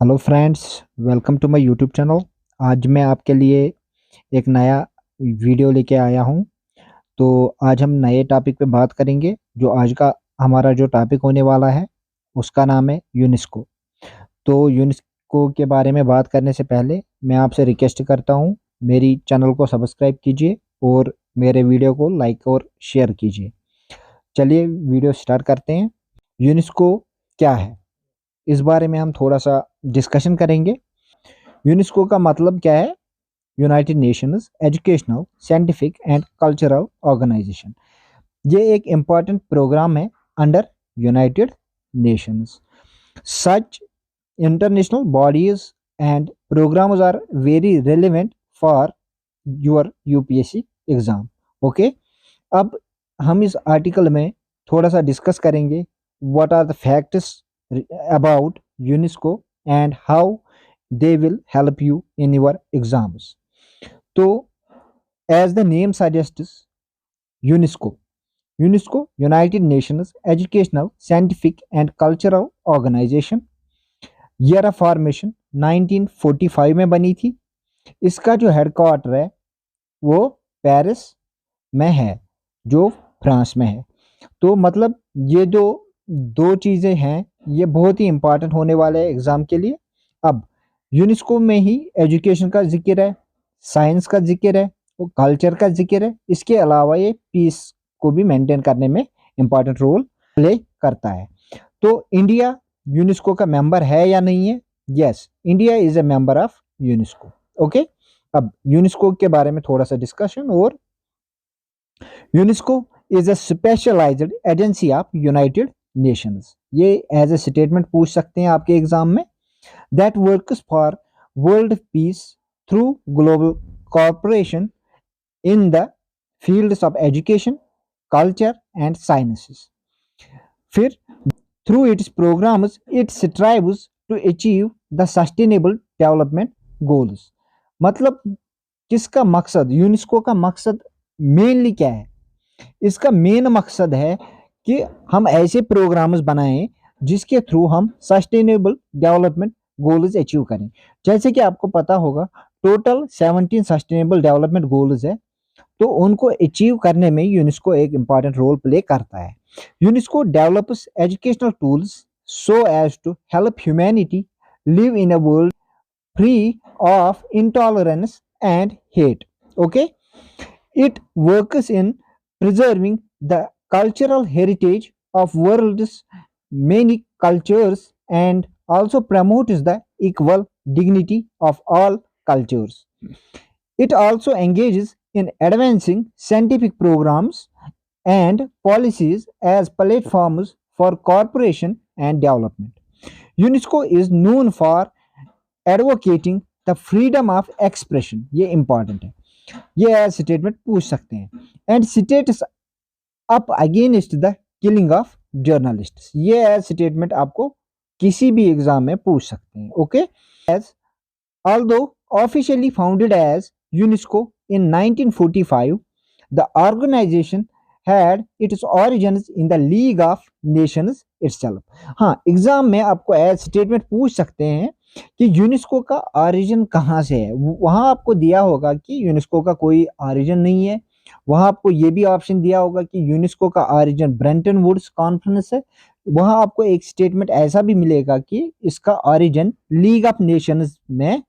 Hello friends, welcome to my YouTube channel. आज मैं आपके लिए एक नया वीडियो लेके आया हूँ। तो आज हम नए टॉपिक पे बात करेंगे। जो आज का हमारा जो टॉपिक होने वाला है उसका नाम है यूनेस्को। तो यूनेस्को के बारे में बात करने से पहले मैं आपसे रिक्वेस्ट करता हूँ, मेरी चैनल को सब्सक्राइब कीजिए और मेरे वीडियो को लाइक और शेयर कीजिए। चलिए वीडियो स्टार्ट करते हैं। यूनेस्को क्या है, इस बारे में हम थोड़ा सा डिस्कशन करेंगे। यूनेस्को का मतलब क्या है? United Nations educational, scientific and cultural organisation. ये एक इम्पॉर्टेंट प्रोग्राम है under United Nations. Such international bodies and programmes are very relevant for your UPSC exam. Okay, अब हम इस आर्टिकल में थोड़ा सा डिस्कस करेंगे what are the facts about UNESCO and how they will help you in your exams. So, as the name suggests, UNESCO. UNESCO, United Nations Educational, Scientific and Cultural Organization। Year of formation 1945 में बनी थी। इसका जो headquarter है वो Paris में है, जो फ्रांस में है। तो मतलब ये जो दो चीज़ें हैं ये बहुत ही इंपॉर्टेंट होने वाले हैं एग्ज़ाम के लिए। अब यूनेस्को में ही एजुकेशन का जिक्र है, साइंस का जिक्र है और कल्चर का जिक्र है। इसके अलावा ये पीस को भी मेंटेन करने में इम्पॉर्टेंट रोल प्ले करता है। तो इंडिया यूनेस्को का मेंबर है या नहीं है? Yes, India is a member of UNESCO. Okay, अब यूनेस्को के बारे में थोड़ा सा डिस्कशन। और UNESCO is a specialised agency of United Nations. ये एज ए स्टेटमेंट पूछ सकते हैं आपके एग्जाम में। That works for world peace through global corporation in the fields of education, culture and sciences. फिर through its programmes it strives to achieve the sustainable development goals. मतलब किसका मकसद, UNESCO का मकसद मेनली क्या है? इसका मेन मकसद है कि हम ऐसे प्रोग्राम्स बनाएं जिसके थ्रू हम सस्टेनेबल डेवलपमेंट गोल्स अचीव करें। जैसे कि आपको पता होगा टोटल 17 सस्टेनेबल डेवलपमेंट गोल्स है, तो उनको अचीव करने में यूनेस्को एक इम्पॉर्टेंट रोल प्ले करता है। UNESCO develops educational tools so as to help humanity live in a world free of intolerance and hate. Okay, it works in preserving the cultural heritage of world's many cultures and also promotes the equal dignity of all cultures. It also engages in advancing scientific programs and policies as platforms for cooperation and development. UNESCO is known for advocating the freedom of expression। ये important है, ये as statement पूछ सकते हैं। And states up against the killing of journalist. ये as statement आपको किसी भी एग्जाम में पूछ सकते हैं। Okay, as although officially founded as UNESCO in 1945, the organisation had its origins in the League of Nations itself। हाँ, एग्जाम में आपको एज स्टेटमेंट पूछ सकते हैं कि यूनेस्को का ऑरिजिन कहाँ से है। वहाँ आपको दिया होगा कि यूनेस्को का कोई ऑरिजिन नहीं है। वहाँ आपको ये भी ऑप्शन दिया होगा कि यूनेस्को का ऑरिजिन ब्रेंटन वुड्स कॉन्फ्रेंस है। वहाँ आपको एक स्टेटमेंट ऐसा भी मिलेगा कि इसका ऑरिजिन लीग ऑफ नेशंस में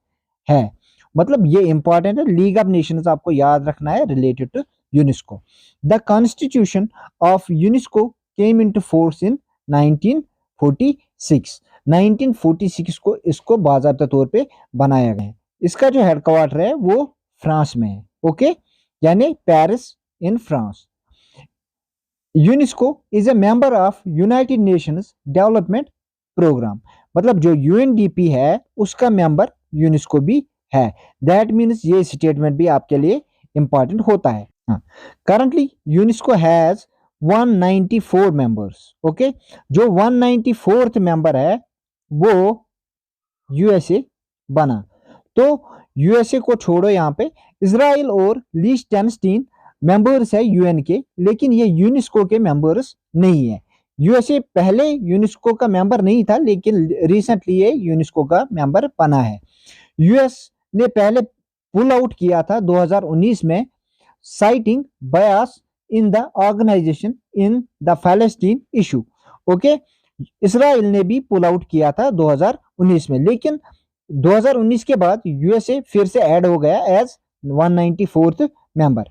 है। मतलब ये इंपॉर्टेंट है, लीग ऑफ नेशंस आपको याद रखना है related to UNESCO. The constitution of UNESCO came into force in 1946। 1946 को इसको बाज़ाब्ता तौर पे बनाया गया है। इसका जो हेडक्वार्टर है वो फ्रांस में है। ओके, यानी Paris in France. UNESCO is a member of United Nations development programme. मतलब जो यूएनडीपी है उसका मेंबर यूनेस्को भी है। दैट मीन्स ये स्टेटमेंट भी आपके लिए इंपॉर्टेंट होता है। Currently UNESCO has 194 members. Okay, जो 194th मेंबर है वो यूएसए बना। तो यूएसए को छोड़ो, यहाँ पे इजराइल और लिechtenstein मेंबर्स है यूएन के, लेकिन ये यूनेस्को के मेंबर्स नहीं है। यूएसए पहले यूनेस्को का मेंबर नहीं था, लेकिन रिसेंटली ये यूनेस्को का मेंबर बना है। यूएस ने पहले पुल आउट किया था 2019 में, citing bias in the organization in the Palestine issue। Okay, Israel ने भी पुल आउट किया था 2019 में, लेकिन 2019 के बाद यूएसए फिर से ऐड हो गया as 194th member.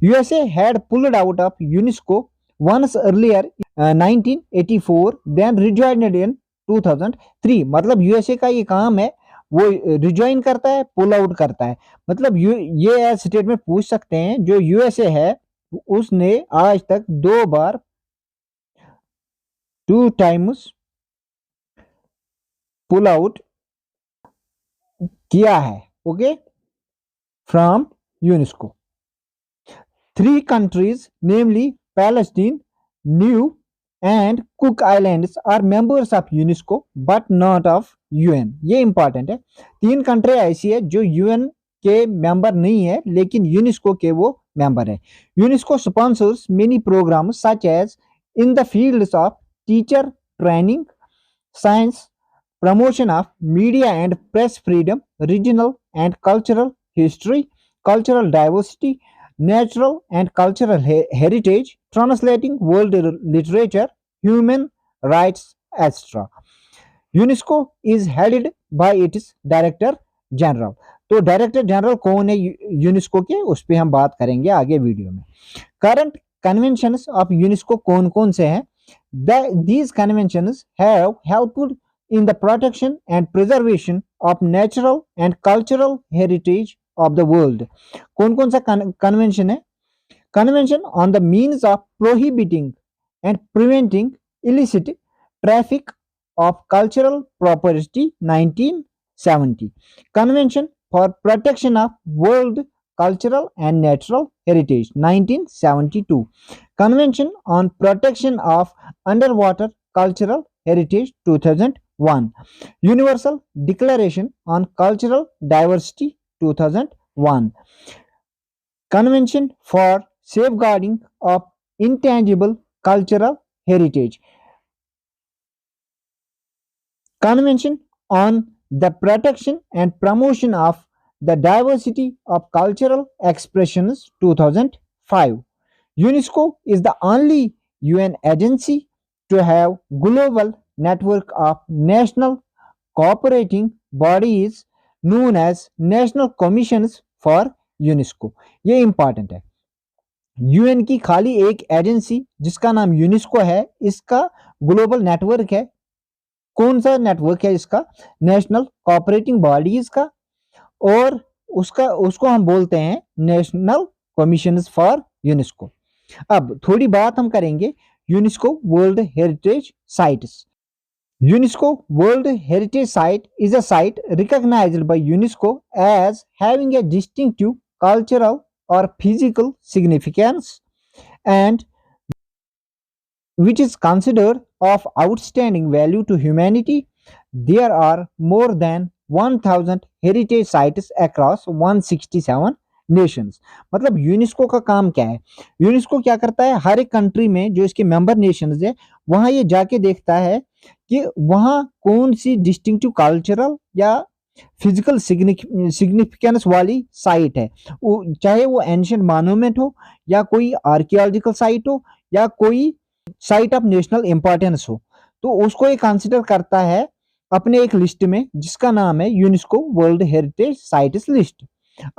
USA had pulled out of UNESCO once earlier 1984, then rejoined in 2003। मतलब यूएसए का ये काम है, वो रिज्वाइन करता है, पुल आउट करता है। मतलब ये स्टेटमेंट पूछ सकते हैं, जो यूएसए है उसने आज तक 2 बार 2 टाइम्स पुल आउट किया है, okay, from UNESCO. 3 countries, namely Palestine, New and Cook Islands, are members of UNESCO but not of UN। ये इंपॉर्टेंट है। 3 कंट्री ऐसी है जो यूएन के मेंबर नहीं है, लेकिन यूनेस्को के वो मेंबर है। UNESCO sponsors many programmes such as in the fields of teacher training, science, promotion of media and press freedom, regional and cultural history, cultural diversity, natural and cultural heritage, translating world literature, human rights, etc। UNESCO is headed by it's director general. तो director general कौन है UNESCO के, उस पर हम बात करेंगे आगे वीडियो में। करंट कन्वेंशंस ऑफ यूनेस्को कौन कौन से हैं? These conventions have helped in the protection and preservation of natural and cultural heritage of the world। कौन कौन सा कन्वेंशन है? Convention on the means of prohibiting and preventing illicit traffic of cultural property 1970। Convention for protection of world cultural and natural heritage 1972। Convention on protection of underwater cultural heritage 2001। Universal Declaration on Cultural Diversity 2001। Convention for safeguarding of intangible cultural heritage। Convention on the protection and promotion of the diversity of cultural expressions 2005। UNESCO is the only UN agency to have global network of national cooperating bodies known as National Commissions for UNESCO। ये important है। UN की खाली एक agency जिसका नाम UNESCO है, इसका global network है। कौन सा नेटवर्क है इसका? नेशनल कोऑपरेटिंग बॉडीज का, और उसको हम बोलते हैं नेशनल कमीशंस फॉर यूनेस्को। अब थोड़ी बात हम करेंगे UNESCO world heritage sites. UNESCO world heritage site is a site recognised by UNESCO as having a distinctive cultural or physical significance, and which is considered of outstanding value to humanity। There are more than 1000 heritage sites across 167 nations। मतलब UNESCO का काम क्या है? UNESCO क्या करता है, हर एक country में जो इसके मेंबर नेशंस है वहां ये जाके देखता है कि वहां कौन सी डिस्टिंक्टिव कल्चरल या फिजिकल सिग्निफिकेंस वाली साइट है, चाहे वो एंशिएंट मॉन्यूमेंट हो या कोई आर्कियोलॉजिकल साइट हो या कोई साइट ऑफ नेशनल इंपॉर्टेंस हो, तो उसको ये कंसिडर करता है अपने एक लिस्ट में जिसका नाम है UNESCO world heritage sites list.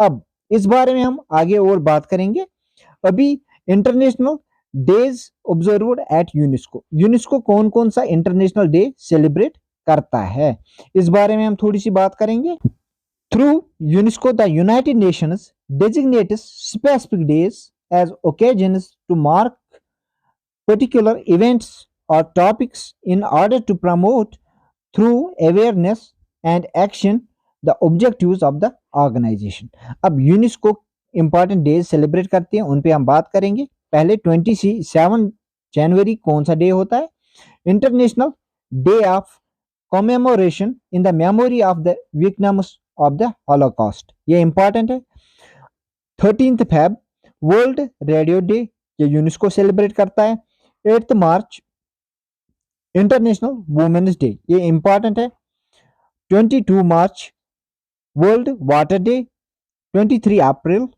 अब इस बारे में हम आगे और बात करेंगे। अभी international days observed eight UNESCO. UNESCO कौन कौन सा इंटरनेशनल डे सेलिब्रेट करता है, इस बारे में हम थोड़ी सी बात करेंगे। Through UNESCO the United Nations designates specific days as occasions to mark particular events or topics in order to promote through awareness and action the objectives of the organization। अब यूनेस्को इंपॉर्टेंट डेज सेलिब्रेट करते हैं, उन पे हम बात करेंगे। पहले 27 जनवरी कौन सा डे होता है? International day of commemoration in the memory of the victims of the Holocaust, ये इंपॉर्टेंट है। 13 फेब वर्ल्ड रेडियो डे, ये यूनेस्को सेलिब्रेट करता है। 8 मार्च इंटरनेशनल वुमेन्स डे, ये इंपॉर्टेंट है। 22 March world water day. 23 April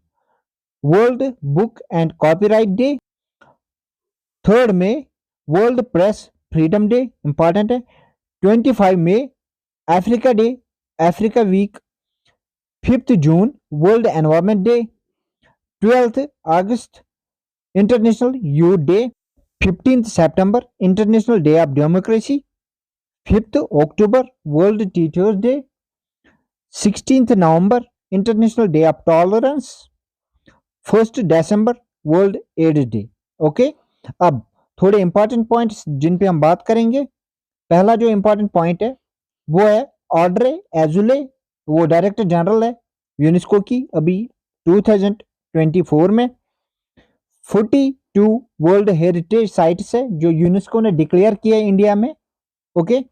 world book and copyright day. 3 मई world press freedom day, important है। 25 मई Africa day, Africa week. 5 June world environment day. 12 August international youth day. 15 September international day of democracy. 5 October world teachers day. 16 November international day of tolerance. 1 December world AIDS day. Okay, अब थोड़े important points जिन पे हम बात करेंगे। पहला जो important point है वो है ऑड्रे एजुले, वो डायरेक्टर जनरल है यूनेस्को की, अभी 2024 में। 42 वर्ल्ड हेरिटेज साइट्स है जो यूनेस्को ने डिक्लेयर किया है इंडिया में। ओके,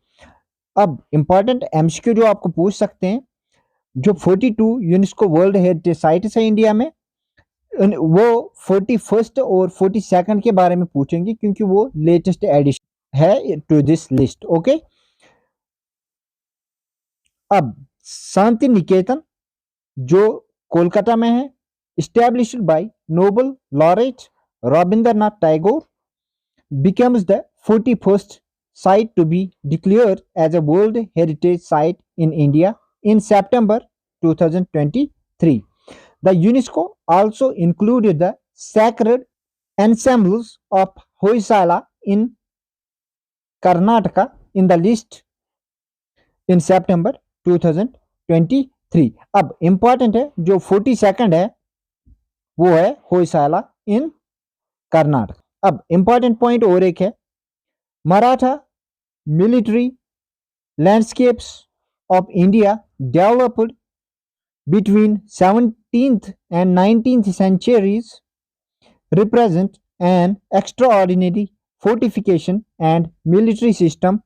अब इंपॉर्टेंट एमसीक्यू जो आपको पूछ सकते हैं, जो 42 यूनेस्को वर्ल्ड हेरिटेज साइट्स है इंडिया में, वो 41st और 42nd के बारे में पूछेंगे क्योंकि वो लेटेस्ट एडिशन है टू दिस लिस्ट। ओके, अब शांति निकेतन जो कोलकाता में है, established by Nobel laureate Rabindranath Tagore, becomes the 41st site to be declared as a World Heritage Site in India in September 2023. The UNESCO also included the sacred ensembles of Hoysala in Karnataka in the list in September 2023. अब important है जो 42nd है वो है होयसाला इन कर्नाटक। अब important point और एक है, Maratha military landscapes of India developed between 17th and 19th centuries represent an extraordinary fortification and military system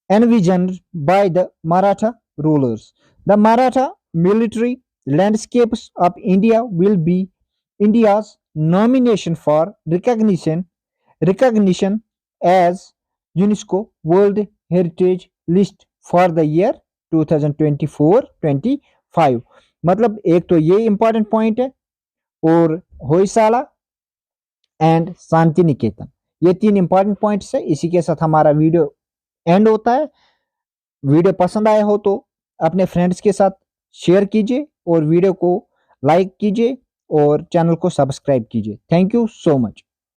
envisioned by the Maratha rulers. The Maratha military landscapes of India will be India's nomination for recognition as UNESCO World Heritage List for the year 2024-25। मतलब एक तो ये important point है, और Hoysala and Shanti Niketan, ये 3 important points है। इसी के साथ हमारा वीडियो एंड होता है। वीडियो पसंद आया हो तो अपने फ्रेंड्स के साथ शेयर कीजिए और वीडियो को लाइक कीजिए और चैनल को सब्सक्राइब कीजिए। Thank you so much.